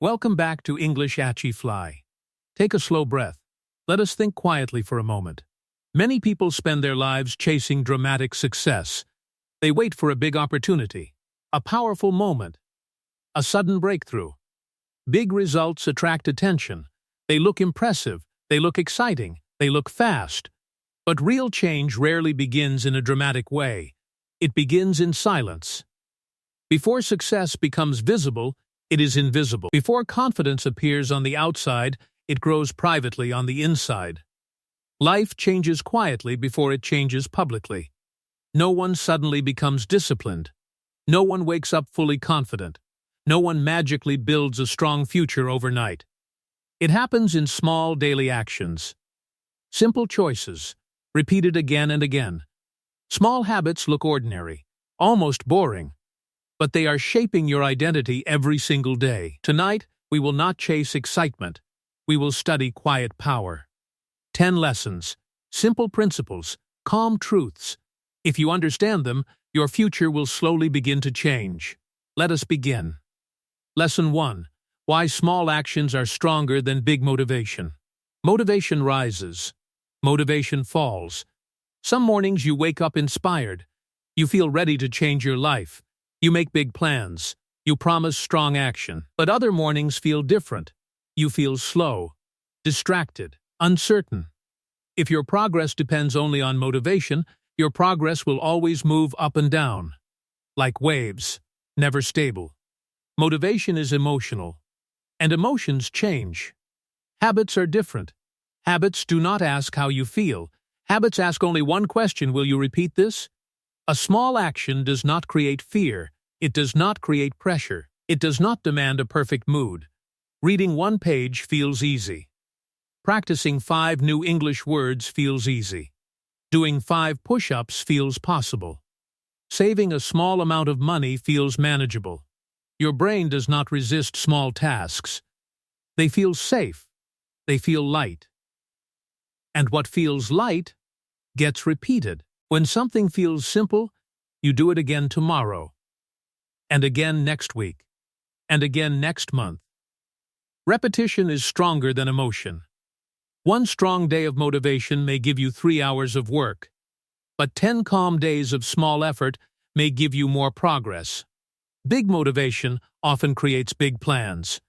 Welcome back to English Achi Fly. Take a slow breath. Let us think quietly for a moment. Many people spend their lives chasing dramatic success. They wait for a big opportunity, a powerful moment, a sudden breakthrough. Big results attract attention. They look impressive, they look exciting, they look fast. But real change rarely begins in a dramatic way. It begins in silence. Before success becomes visible, it is invisible. Before confidence appears on the outside, it grows privately on the inside. Life changes quietly before it changes publicly. No one suddenly becomes disciplined. No one wakes up fully confident. No one magically builds a strong future overnight. It happens in small daily actions. Simple choices, repeated again and again. Small habits look ordinary, almost boring, but they are shaping your identity every single day. Tonight, we will not chase excitement. We will study quiet power. 10 lessons, simple principles, calm truths. If you understand them, your future will slowly begin to change. Let us begin. Lesson 1. Why small actions are stronger than big motivation. Motivation rises. Motivation falls. Some mornings you wake up inspired. You feel ready to change your life. You make big plans. You promise strong action. But other mornings feel different. You feel slow, distracted, uncertain. If your progress depends only on motivation, your progress will always move up and down, like waves, never stable. Motivation is emotional, and emotions change. Habits are different. Habits do not ask how you feel. Habits ask only one question: will you repeat this? A small action does not create fear. It does not create pressure. It does not demand a perfect mood. Reading one page feels easy. Practicing 5 new English words feels easy. Doing 5 push-ups feels possible. Saving a small amount of money feels manageable. Your brain does not resist small tasks. They feel safe. They feel light. And what feels light gets repeated. When something feels simple, you do it again tomorrow, and again next week, and again next month. Repetition is stronger than emotion. One strong day of motivation may give you 3 hours of work, but 10 calm days of small effort may give you more progress. Big motivation often creates big plans,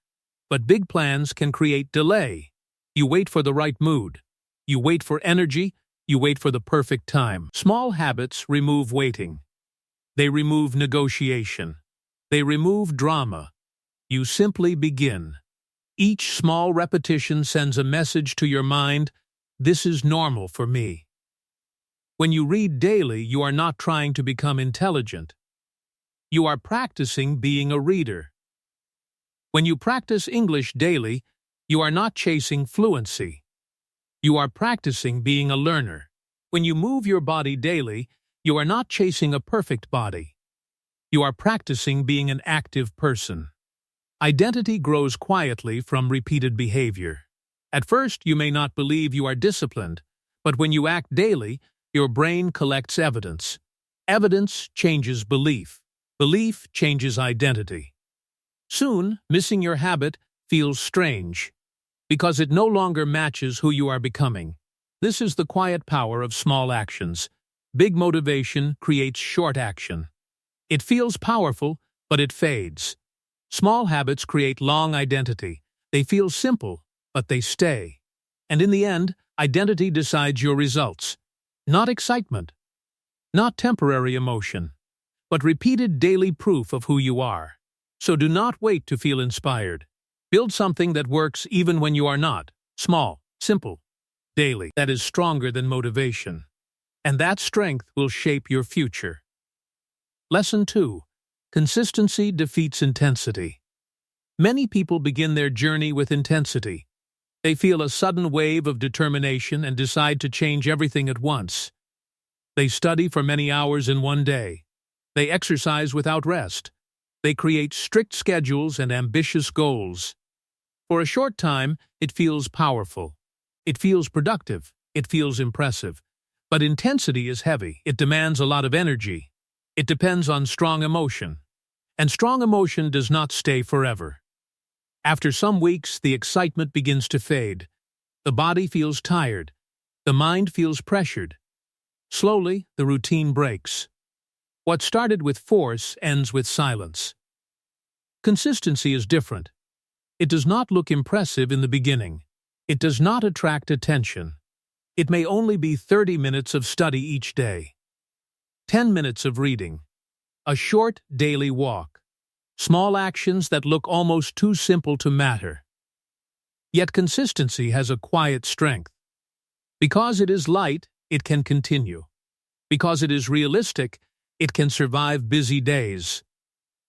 but big plans can create delay. You wait for the right mood. You wait for energy. You wait for the perfect time. Small habits remove waiting. They remove negotiation. They remove drama. You simply begin. Each small repetition sends a message to your mind: this is normal for me. When you read daily, you are not trying to become intelligent. You are practicing being a reader. When you practice English daily, you are not chasing fluency. You are practicing being a learner. When you move your body daily, you are not chasing a perfect body. You are practicing being an active person. Identity grows quietly from repeated behavior. At first, you may not believe you are disciplined, but when you act daily, your brain collects evidence. Evidence changes belief. Belief changes identity. Soon, missing your habit feels strange, because it no longer matches who you are becoming. This is the quiet power of small actions. Big motivation creates short action. It feels powerful, but it fades. Small habits create long identity. They feel simple, but they stay. And in the end, identity decides your results. Not excitement, not temporary emotion, but repeated daily proof of who you are. So do not wait to feel inspired. Build something that works even when you are not. Small, simple, daily. That is stronger than motivation. And that strength will shape your future. Lesson 2. Consistency defeats intensity. Many people begin their journey with intensity. They feel a sudden wave of determination and decide to change everything at once. They study for many hours in one day. They exercise without rest. They create strict schedules and ambitious goals. For a short time, it feels powerful. It feels productive. It feels impressive. But intensity is heavy. It demands a lot of energy. It depends on strong emotion. And strong emotion does not stay forever. After some weeks, the excitement begins to fade. The body feels tired. The mind feels pressured. Slowly, the routine breaks. What started with force ends with silence. Consistency is different. It does not look impressive in the beginning. It does not attract attention. It may only be 30 minutes of study each day, 10 minutes of reading, a short daily walk, small actions that look almost too simple to matter. Yet consistency has a quiet strength. Because it is light, it can continue. Because it is realistic, it can survive busy days.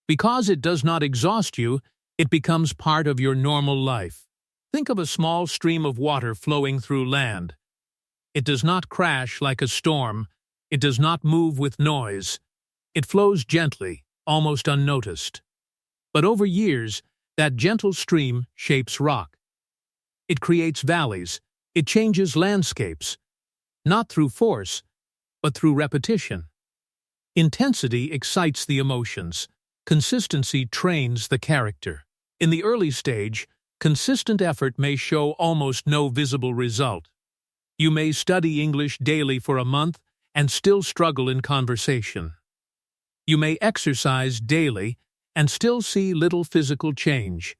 Because it does not exhaust you, it becomes part of your normal life. Think of a small stream of water flowing through land. It does not crash like a storm. It does not move with noise. It flows gently, almost unnoticed. But over years, that gentle stream shapes rock. It creates valleys. It changes landscapes. Not through force, but through repetition. Intensity excites the emotions. Consistency trains the character. In the early stage, consistent effort may show almost no visible result. You may study English daily for a month and still struggle in conversation. You may exercise daily and still see little physical change.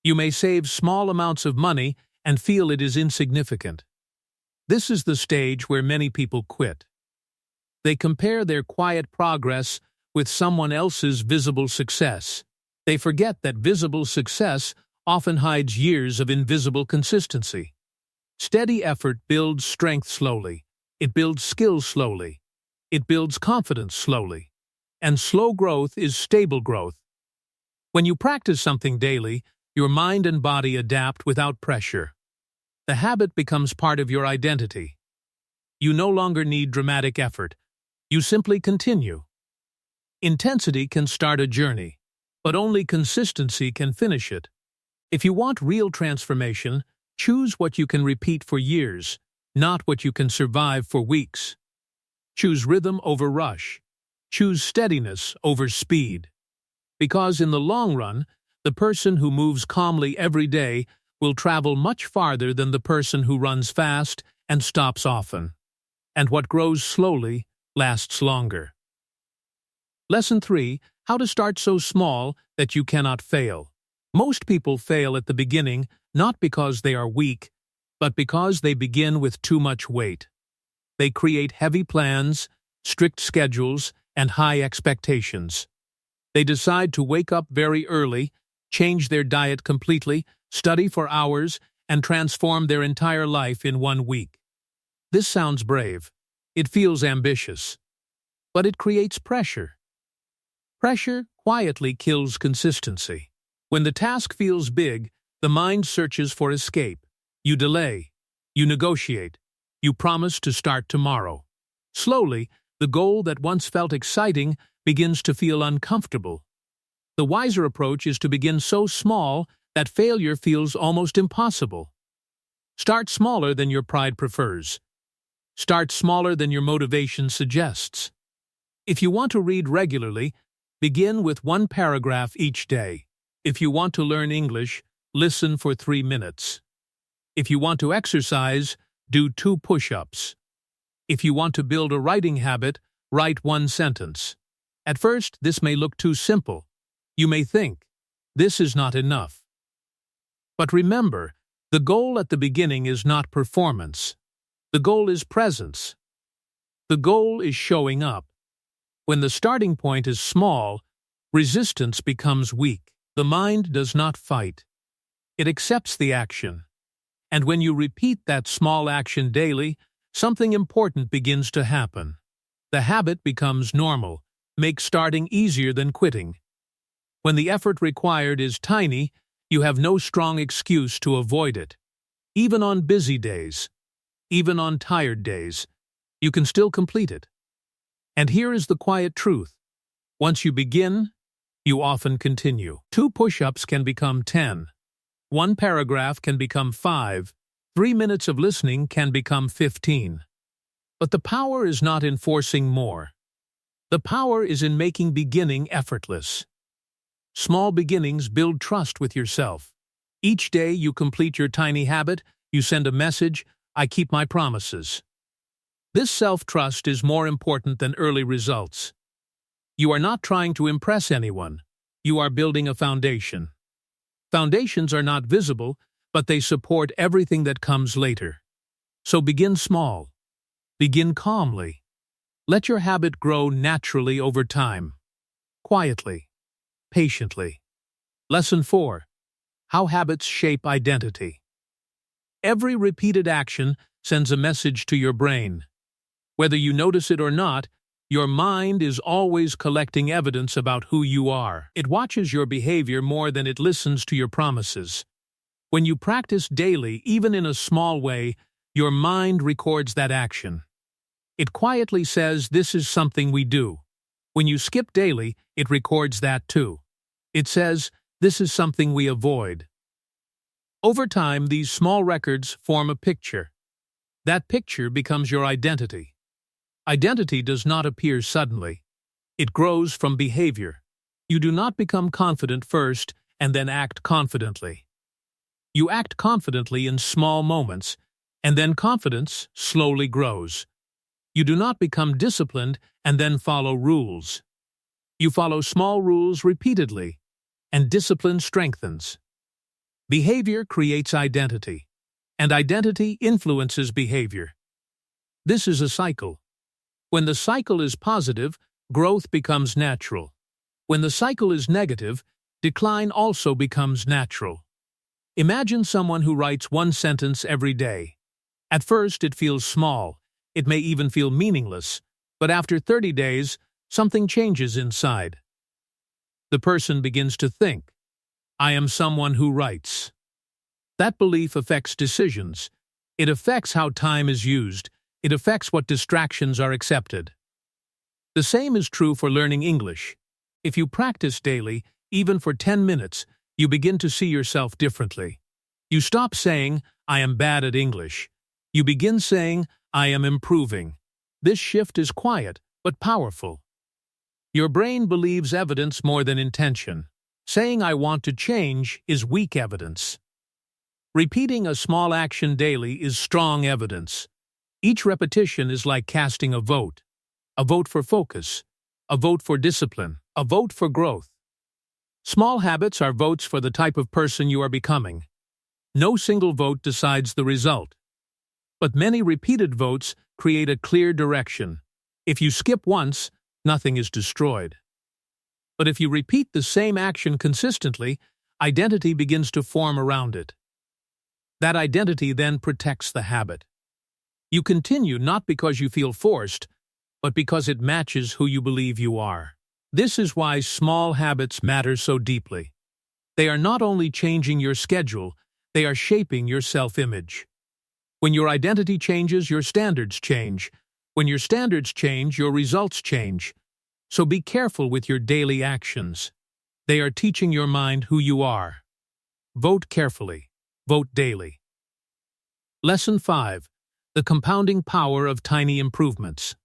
You may save small amounts of money and feel it is insignificant. This is the stage where many people quit. They compare their quiet progress with someone else's visible success. They forget that visible success often hides years of invisible consistency. Steady effort builds strength slowly. It builds skill slowly. It builds confidence slowly. And slow growth is stable growth. When you practice something daily, your mind and body adapt without pressure. The habit becomes part of your identity. You no longer need dramatic effort. You simply continue. Intensity can start a journey, but only consistency can finish it. If you want real transformation, choose what you can repeat for years, not what you can survive for weeks. Choose rhythm over rush. Choose steadiness over speed. Because in the long run, the person who moves calmly every day will travel much farther than the person who runs fast and stops often. And what grows slowly lasts longer. Lesson 3. How to start so small that you cannot fail. Most people fail at the beginning not because they are weak, but because they begin with too much weight. They create heavy plans, strict schedules, and high expectations. They decide to wake up very early, change their diet completely, study for hours, and transform their entire life in 1 week. This sounds brave. It feels ambitious. But it creates pressure. Pressure quietly kills consistency. When the task feels big, the mind searches for escape. You delay. You negotiate. You promise to start tomorrow. Slowly, the goal that once felt exciting begins to feel uncomfortable. The wiser approach is to begin so small that failure feels almost impossible. Start smaller than your pride prefers. Start smaller than your motivation suggests. If you want to read regularly, begin with 1 paragraph each day. If you want to learn English, listen for 3 minutes. If you want to exercise, do 2 push-ups. If you want to build a writing habit, write 1 sentence. At first, this may look too simple. You may think, this is not enough. But remember, the goal at the beginning is not performance. The goal is presence. The goal is showing up. When the starting point is small, resistance becomes weak. The mind does not fight. It accepts the action. And when you repeat that small action daily, something important begins to happen. The habit becomes normal, makes starting easier than quitting. When the effort required is tiny, you have no strong excuse to avoid it. Even on busy days, even on tired days, you can still complete it. And here is the quiet truth. Once you begin, you often continue. 2 push-ups can become 10. 1 paragraph can become 5. 3 minutes of listening can become 15. But the power is not in forcing more. The power is in making beginning effortless. Small beginnings build trust with yourself. Each day you complete your tiny habit, you send a message, I keep my promises. This self-trust is more important than early results. You are not trying to impress anyone. You are building a foundation. Foundations are not visible, but they support everything that comes later. So begin small. Begin calmly. Let your habit grow naturally over time. Quietly. Patiently. Lesson 4. How habits shape identity. Every repeated action sends a message to your brain. Whether you notice it or not, your mind is always collecting evidence about who you are. It watches your behavior more than it listens to your promises. When you practice daily, even in a small way, your mind records that action. It quietly says, this is something we do. When you skip daily, it records that too. It says, this is something we avoid. Over time, these small records form a picture. That picture becomes your identity. Identity does not appear suddenly. It grows from behavior. You do not become confident first and then act confidently. You act confidently in small moments, and then confidence slowly grows. You do not become disciplined and then follow rules. You follow small rules repeatedly, and discipline strengthens. Behavior creates identity, and identity influences behavior. This is a cycle. When the cycle is positive, growth becomes natural. When the cycle is negative, decline also becomes natural. Imagine someone who writes one sentence every day. At first, it feels small. It may even feel meaningless. But after 30 days, something changes inside. The person begins to think, I am someone who writes. That belief affects decisions. It affects how time is used. It affects what distractions are accepted. The same is true for learning English. If you practice daily, even for 10 minutes, you begin to see yourself differently. You stop saying, I am bad at English. You begin saying, I am improving. This shift is quiet, but powerful. Your brain believes evidence more than intention. Saying I want to change is weak evidence. Repeating a small action daily is strong evidence. Each repetition is like casting a vote for focus, a vote for discipline, a vote for growth. Small habits are votes for the type of person you are becoming. No single vote decides the result. But many repeated votes create a clear direction. If you skip once, nothing is destroyed. But if you repeat the same action consistently, identity begins to form around it. That identity then protects the habit. You continue not because you feel forced, but because it matches who you believe you are. This is why small habits matter so deeply. They are not only changing your schedule, they are shaping your self-image. When your identity changes, your standards change. When your standards change, your results change. So be careful with your daily actions. They are teaching your mind who you are. Vote carefully. Vote daily. Lesson 5. The compounding power of tiny improvements.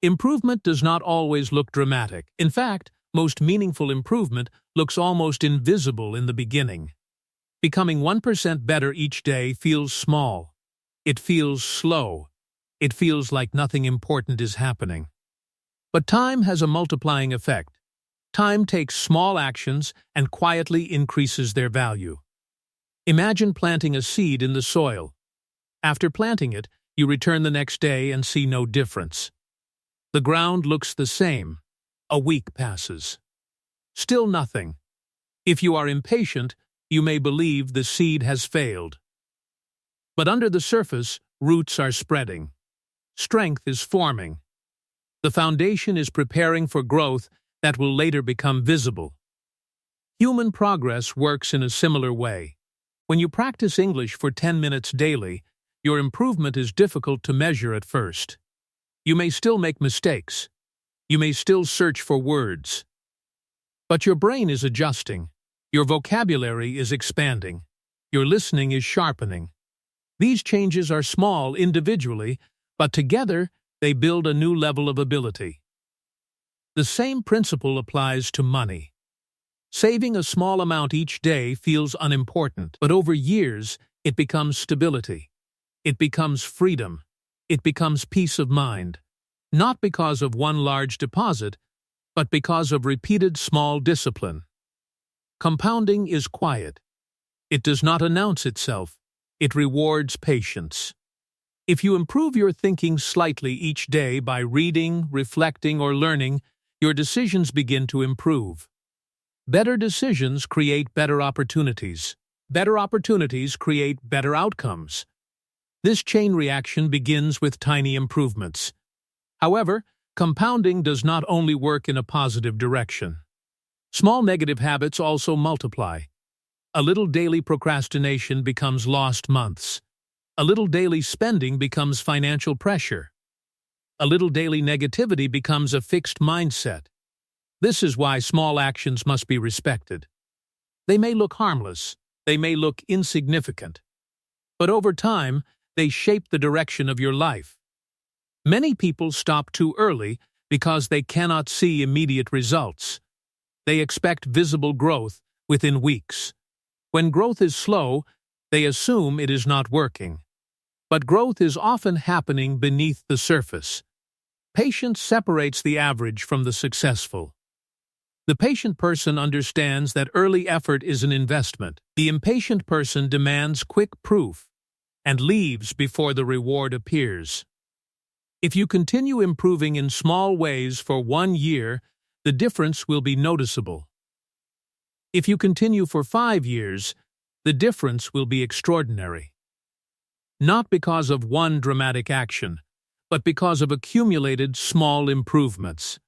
Improvement does not always look dramatic. In fact, most meaningful improvement looks almost invisible in the beginning. Becoming 1% better each day feels small. It feels slow. It feels like nothing important is happening. But time has a multiplying effect. Time takes small actions and quietly increases their value. Imagine planting a seed in the soil. After planting it, you return the next day and see no difference. The ground looks the same. A week passes. Still nothing. If you are impatient, you may believe the seed has failed. But under the surface, roots are spreading. Strength is forming. The foundation is preparing for growth that will later become visible. Human progress works in a similar way. When you practice English for 10 minutes daily, your improvement is difficult to measure at first. You may still make mistakes. You may still search for words. But your brain is adjusting. Your vocabulary is expanding. Your listening is sharpening. These changes are small individually, but together they build a new level of ability. The same principle applies to money. Saving a small amount each day feels unimportant, but over years, it becomes stability. It becomes freedom. It becomes peace of mind. Not because of one large deposit, but because of repeated small discipline. Compounding is quiet. It does not announce itself. It rewards patience. If you improve your thinking slightly each day by reading, reflecting, or learning, your decisions begin to improve. Better decisions create better opportunities. Better opportunities create better outcomes. This chain reaction begins with tiny improvements. However, compounding does not only work in a positive direction. Small negative habits also multiply. A little daily procrastination becomes lost months. A little daily spending becomes financial pressure. A little daily negativity becomes a fixed mindset. This is why small actions must be respected. They may look harmless, they may look insignificant, but over time, they shape the direction of your life. Many people stop too early because they cannot see immediate results. They expect visible growth within weeks. When growth is slow, they assume it is not working. But growth is often happening beneath the surface. Patience separates the average from the successful. The patient person understands that early effort is an investment. The impatient person demands quick proof and leaves before the reward appears. If you continue improving in small ways for 1 year, the difference will be noticeable. If you continue for 5 years, the difference will be extraordinary. Not because of one dramatic action, but because of accumulated small improvements.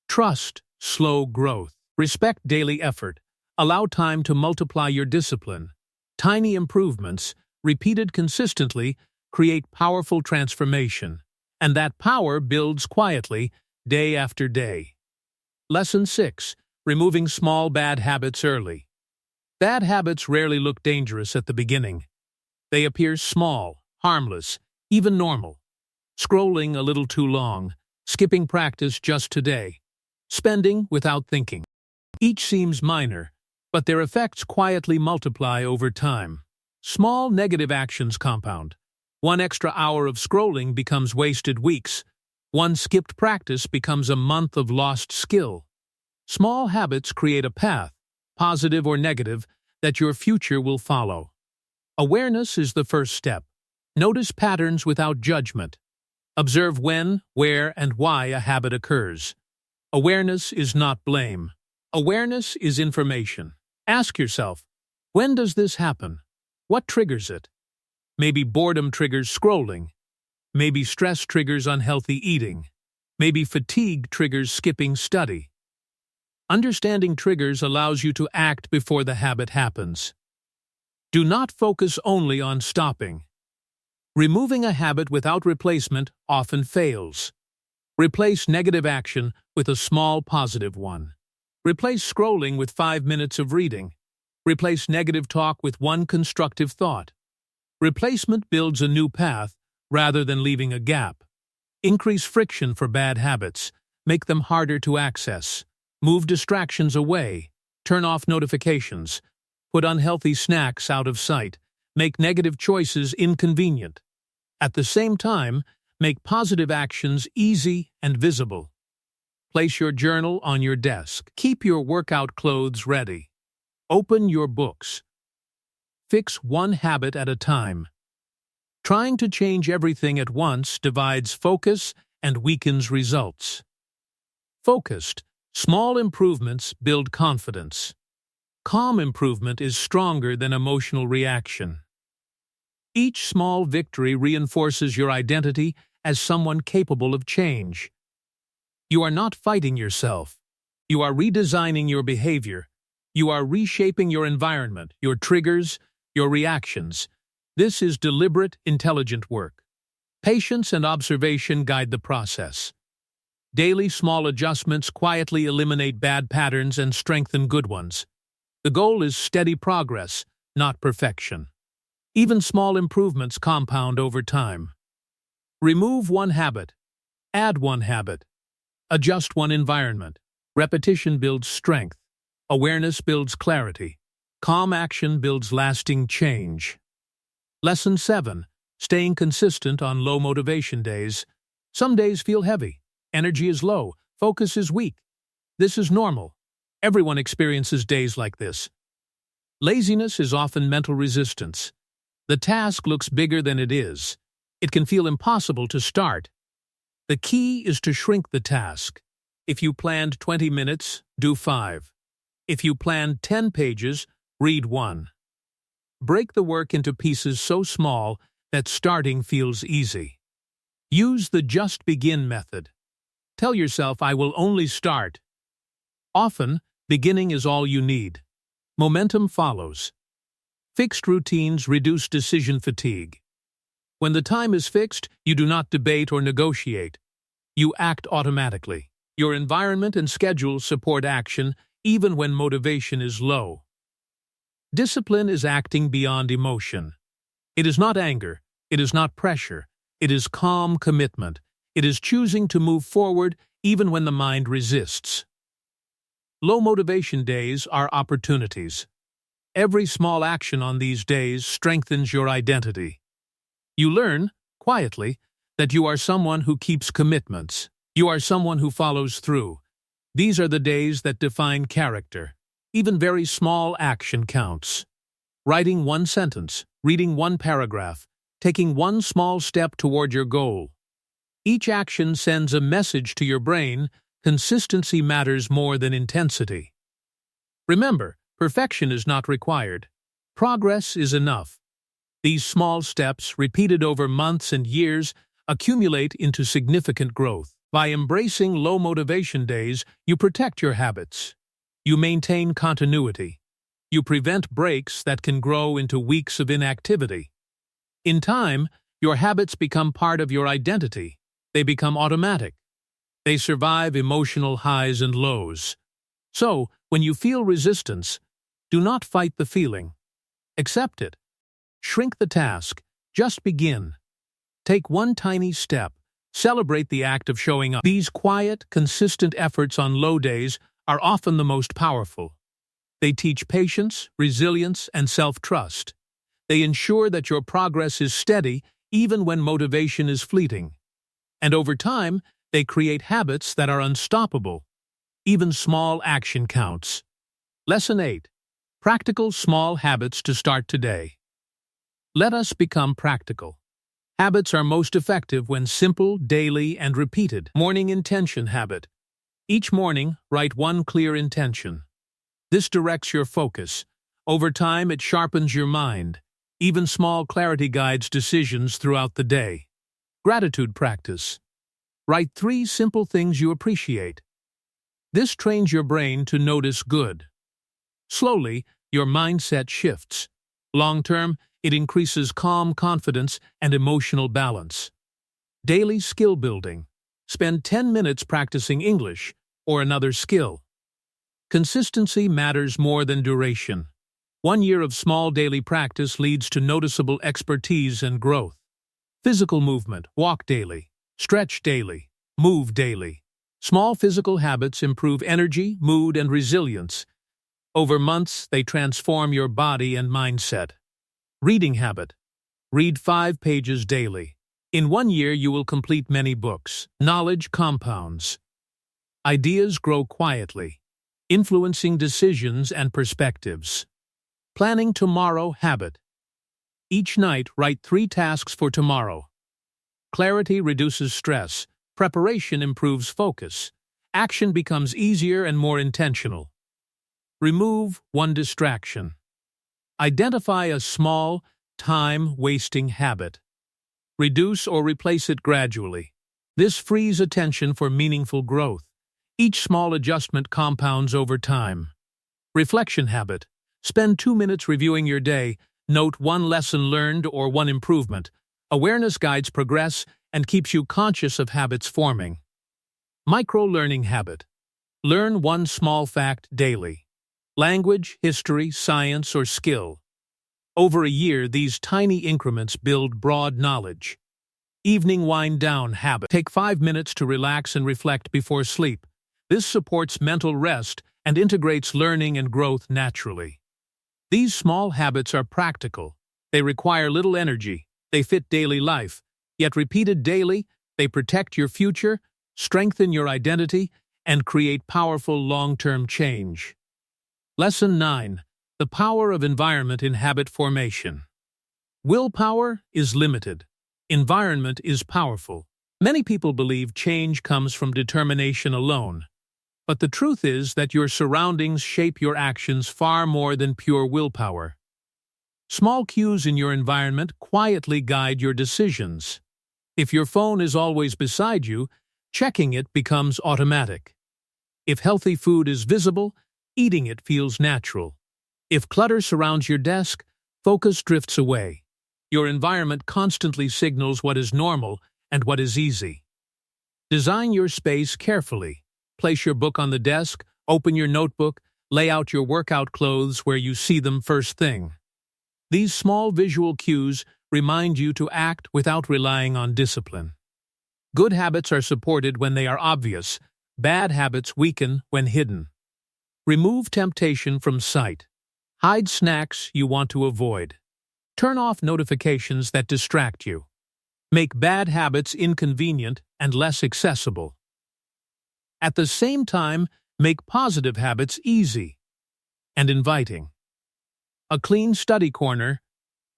Trust slow growth. Respect daily effort. Allow time to multiply your discipline. Tiny improvements, repeated consistently, create powerful transformation. And that power builds quietly, day after day. Lesson 6. Removing small bad habits early. Bad habits rarely look dangerous at the beginning. They appear small, harmless, even normal. Scrolling a little too long, skipping practice just today, spending without thinking. Each seems minor, but their effects quietly multiply over time. Small negative actions compound. 1 extra hour of scrolling becomes wasted weeks. 1 skipped practice becomes a month of lost skill. Small habits create a path, positive or negative, that your future will follow. Awareness is the first step. Notice patterns without judgment. Observe when, where, and why a habit occurs. Awareness is not blame. Awareness is information. Ask yourself, when does this happen? What triggers it? Maybe boredom triggers scrolling. Maybe stress triggers unhealthy eating. Maybe fatigue triggers skipping study. Understanding triggers allows you to act before the habit happens. Do not focus only on stopping. Removing a habit without replacement often fails. Replace negative action with a small positive one. Replace scrolling with 5 minutes of reading. Replace negative talk with 1 constructive thought. Replacement builds a new path rather than leaving a gap. Increase friction for bad habits. Make them harder to access. Move distractions away. Turn off notifications. Put unhealthy snacks out of sight. Make negative choices inconvenient. At the same time, make positive actions easy and visible. Place your journal on your desk. Keep your workout clothes ready. Open your books. Fix 1 habit at a time. Trying to change everything at once divides focus and weakens results. Focused, small improvements build confidence. Calm improvement is stronger than emotional reaction. Each small victory reinforces your identity as someone capable of change. You are not fighting yourself. You are redesigning your behavior. You are reshaping your environment, your triggers, your reactions. This is deliberate, intelligent work. Patience and observation guide the process. Daily small adjustments quietly eliminate bad patterns and strengthen good ones. The goal is steady progress, not perfection. Even small improvements compound over time. Remove 1 habit. Add 1 habit. Adjust 1 environment. Repetition builds strength. Awareness builds clarity. Calm action builds lasting change. Lesson 7. Staying consistent on low motivation days. Some days feel heavy. Energy is low. Focus is weak. This is normal. Everyone experiences days like this. Laziness is often mental resistance. The task looks bigger than it is. It can feel impossible to start. The key is to shrink the task. If you planned 20 minutes, do 5. If you planned 10 pages, read 1. Break the work into pieces so small that starting feels easy. Use the just begin method. Tell yourself, I will only start. Often, beginning is all you need. Momentum follows. Fixed routines reduce decision fatigue. When the time is fixed, you do not debate or negotiate. You act automatically. Your environment and schedule support action even when motivation is low. Discipline is acting beyond emotion. It is not anger. It is not pressure. It is calm commitment. It is choosing to move forward even when the mind resists. Low motivation days are opportunities. Every small action on these days strengthens your identity. You learn, quietly, that you are someone who keeps commitments. You are someone who follows through. These are the days that define character. Even very small action counts. Writing 1 sentence, reading 1 paragraph, taking 1 small step toward your goal. Each action sends a message to your brain. Consistency matters more than intensity. Remember, perfection is not required. Progress is enough. These small steps, repeated over months and years, accumulate into significant growth. By embracing low motivation days, you protect your habits. You maintain continuity. You prevent breaks that can grow into weeks of inactivity. In time, your habits become part of your identity. They become automatic. They survive emotional highs and lows. So, when you feel resistance, do not fight the feeling. Accept it. Shrink the task. Just begin. Take 1 tiny step. Celebrate the act of showing up. These quiet, consistent efforts on low days are often the most powerful. They teach patience, resilience, and self-trust. They ensure that your progress is steady even when motivation is fleeting. And over time, they create habits that are unstoppable. Even small action counts. Lesson 8. Practical small habits to start today. Let us become practical. Habits are most effective when simple, daily, and repeated. Morning intention habit. Each morning, write 1 clear intention. This directs your focus. Over time, it sharpens your mind. Even small clarity guides decisions throughout the day. Gratitude practice. Write 3 simple things you appreciate. This trains your brain to notice good. Slowly, your mindset shifts. Long-term, it increases calm confidence and emotional balance. Daily skill building. Spend 10 minutes practicing English or another skill. Consistency matters more than duration. 1 year of small daily practice leads to noticeable expertise and growth. Physical movement. Walk daily. Stretch daily. Move daily. Small physical habits improve energy, mood, and resilience. Over months, they transform your body and mindset. Reading habit. Read 5 pages daily. In 1 year, you will complete many books. Knowledge compounds. Ideas grow quietly, influencing decisions and perspectives. Planning tomorrow habit. Each night, write 3 tasks for tomorrow. Clarity reduces stress. Preparation improves focus. Action becomes easier and more intentional. Remove 1 distraction. Identify a small, time-wasting habit. Reduce or replace it gradually. This frees attention for meaningful growth. Each small adjustment compounds over time. Reflection habit. Spend 2 minutes reviewing your day. Note 1 lesson learned or 1 improvement. Awareness guides progress and keeps you conscious of habits forming. Micro-learning habit. Learn 1 small fact daily. Language, history, science, or skill. Over a year, these tiny increments build broad knowledge. Evening wind-down habit. Take 5 minutes to relax and reflect before sleep. This supports mental rest and integrates learning and growth naturally. These small habits are practical. They require little energy. They fit daily life. Yet repeated daily, they protect your future, strengthen your identity, and create powerful long-term change. Lesson 9. The power of environment in habit formation. Willpower is limited. Environment is powerful. Many people believe change comes from determination alone. But the truth is that your surroundings shape your actions far more than pure willpower. Small cues in your environment quietly guide your decisions. If your phone is always beside you, checking it becomes automatic. If healthy food is visible, eating it feels natural. If clutter surrounds your desk, focus drifts away. Your environment constantly signals what is normal and what is easy. Design your space carefully. Place your book on the desk, open your notebook, lay out your workout clothes where you see them first thing. These small visual cues remind you to act without relying on discipline. Good habits are supported when they are obvious. Bad habits weaken when hidden. Remove temptation from sight. Hide snacks you want to avoid. Turn off notifications that distract you. Make bad habits inconvenient and less accessible. At the same time, make positive habits easy and inviting. A clean study corner,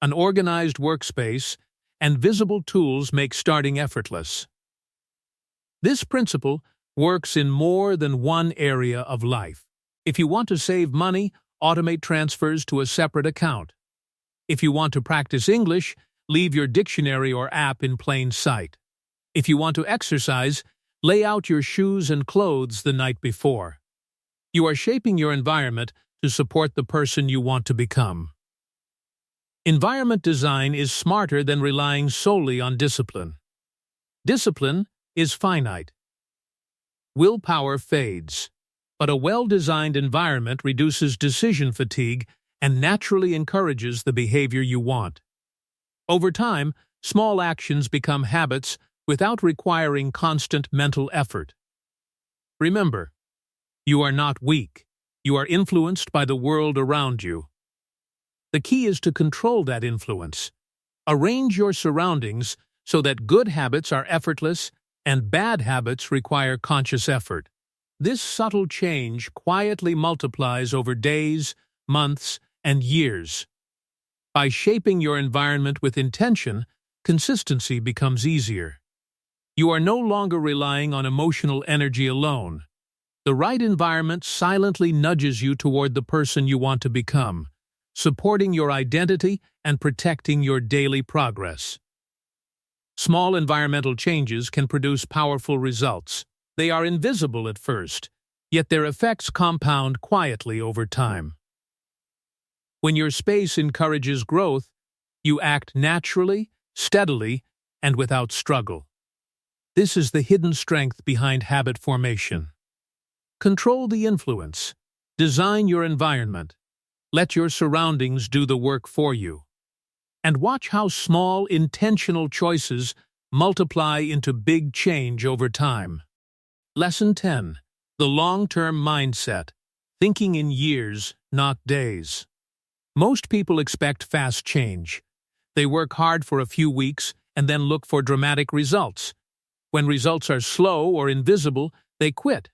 an organized workspace, and visible tools make starting effortless. This principle works in more than one area of life. If you want to save money, automate transfers to a separate account. If you want to practice English, leave your dictionary or app in plain sight. If you want to exercise, lay out your shoes and clothes the night before. You are shaping your environment to support the person you want to become. Environment design is smarter than relying solely on discipline. Discipline is finite. Willpower fades, but a well-designed environment reduces decision fatigue and naturally encourages the behavior you want. Over time, small actions become habits without requiring constant mental effort. Remember, you are not weak. You are influenced by the world around you. The key is to control that influence. Arrange your surroundings so that good habits are effortless and bad habits require conscious effort. This subtle change quietly multiplies over days, months, and years. By shaping your environment with intention, consistency becomes easier. You are no longer relying on emotional energy alone. The right environment silently nudges you toward the person you want to become, supporting your identity and protecting your daily progress. Small environmental changes can produce powerful results. They are invisible at first, yet their effects compound quietly over time. When your space encourages growth, you act naturally, steadily, and without struggle. This is the hidden strength behind habit formation. Control the influence. Design your environment. Let your surroundings do the work for you. And watch how small, intentional choices multiply into big change over time. Lesson 10. The long-term mindset. Thinking in years, not days. Most people expect fast change. They work hard for a few weeks and then look for dramatic results. When results are slow or invisible, they quit.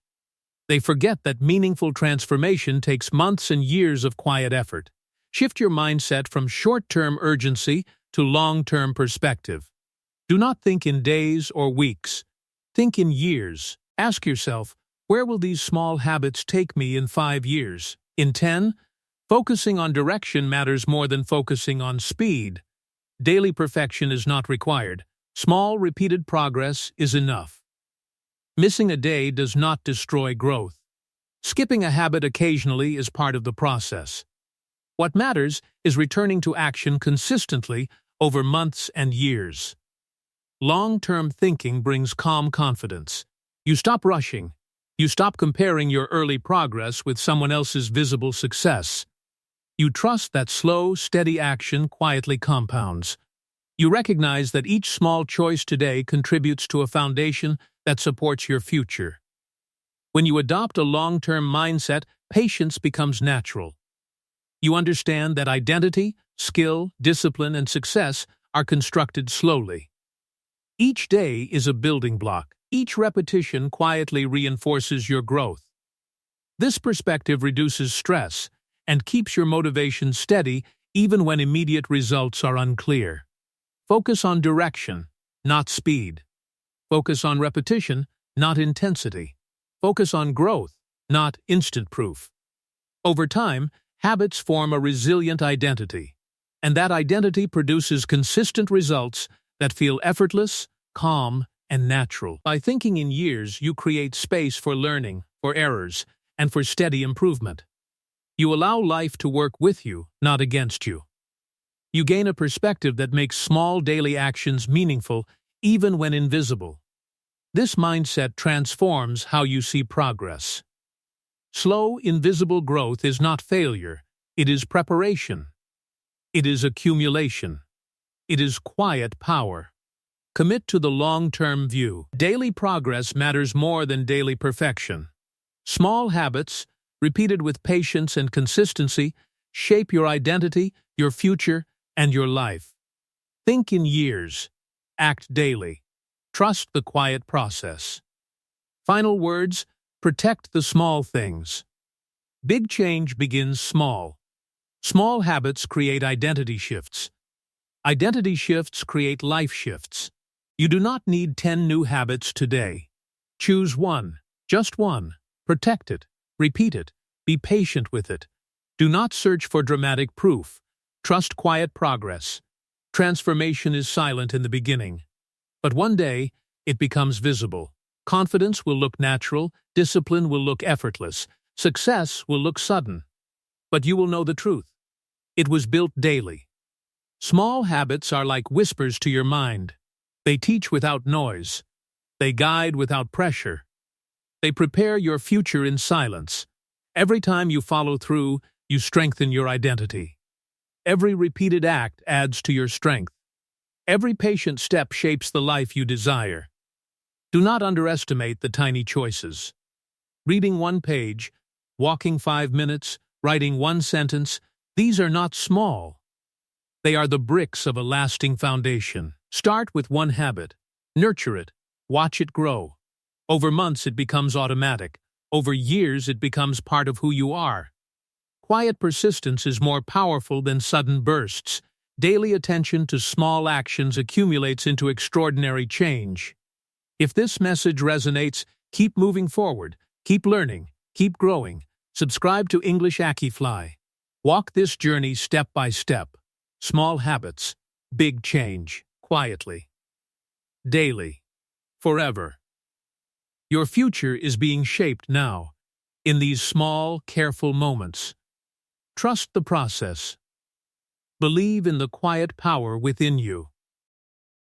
They forget that meaningful transformation takes months and years of quiet effort. Shift your mindset from short-term urgency to long-term perspective. Do not think in days or weeks. Think in years. Ask yourself, where will these small habits take me in 5 years? In 10? Focusing on direction matters more than focusing on speed. Daily perfection is not required. Small, repeated progress is enough. Missing a day does not destroy growth. Skipping a habit occasionally is part of the process. What matters is returning to action consistently over months and years. Long-term thinking brings calm confidence. You stop rushing. You stop comparing your early progress with someone else's visible success. You trust that slow, steady action quietly compounds. You recognize that each small choice today contributes to a foundation that supports your future. When you adopt a long-term mindset, patience becomes natural. You understand that identity, skill, discipline, and success are constructed slowly. Each day is a building block. Each repetition quietly reinforces your growth. This perspective reduces stress and keeps your motivation steady even when immediate results are unclear. Focus on direction, not speed. Focus on repetition, not intensity. Focus on growth, not instant proof. Over time, habits form a resilient identity, and that identity produces consistent results that feel effortless, calm, and natural. By thinking in years, you create space for learning, for errors, and for steady improvement. You allow life to work with you, not against you. You gain a perspective that makes small daily actions meaningful even when invisible. This mindset transforms how you see progress. Slow, invisible growth is not failure. It is preparation. It is accumulation. It is quiet power. Commit to the long-term view. Daily progress matters more than daily perfection. Small habits, repeated with patience and consistency, shape your identity, your future, and your life. Think in years. Act daily. Trust the quiet process. Final words: protect the small things. Big change begins small. Small habits create identity shifts. Identity shifts create life shifts. You do not need 10 new habits today. Choose one, just one. Protect it. Repeat it. Be patient with it. Do not search for dramatic proof. Trust quiet progress. Transformation is silent in the beginning, but one day it becomes visible. Confidence will look natural, discipline will look effortless, success will look sudden. But you will know the truth. It was built daily. Small habits are like whispers to your mind. They teach without noise. They guide without pressure. They prepare your future in silence. Every time you follow through, you strengthen your identity. Every repeated act adds to your strength. Every patient step shapes the life you desire. Do not underestimate the tiny choices. Reading one page, walking 5 minutes, writing one sentence, these are not small. They are the bricks of a lasting foundation. Start with one habit. Nurture it. Watch it grow. Over months it becomes automatic. Over years it becomes part of who you are. Quiet persistence is more powerful than sudden bursts. Daily attention to small actions accumulates into extraordinary change. If this message resonates, keep moving forward, keep learning, keep growing. Subscribe to English Aki Fly. Walk this journey step by step. Small habits, big change, quietly. Daily. Forever. Your future is being shaped now, in these small, careful moments. Trust the process. Believe in the quiet power within you.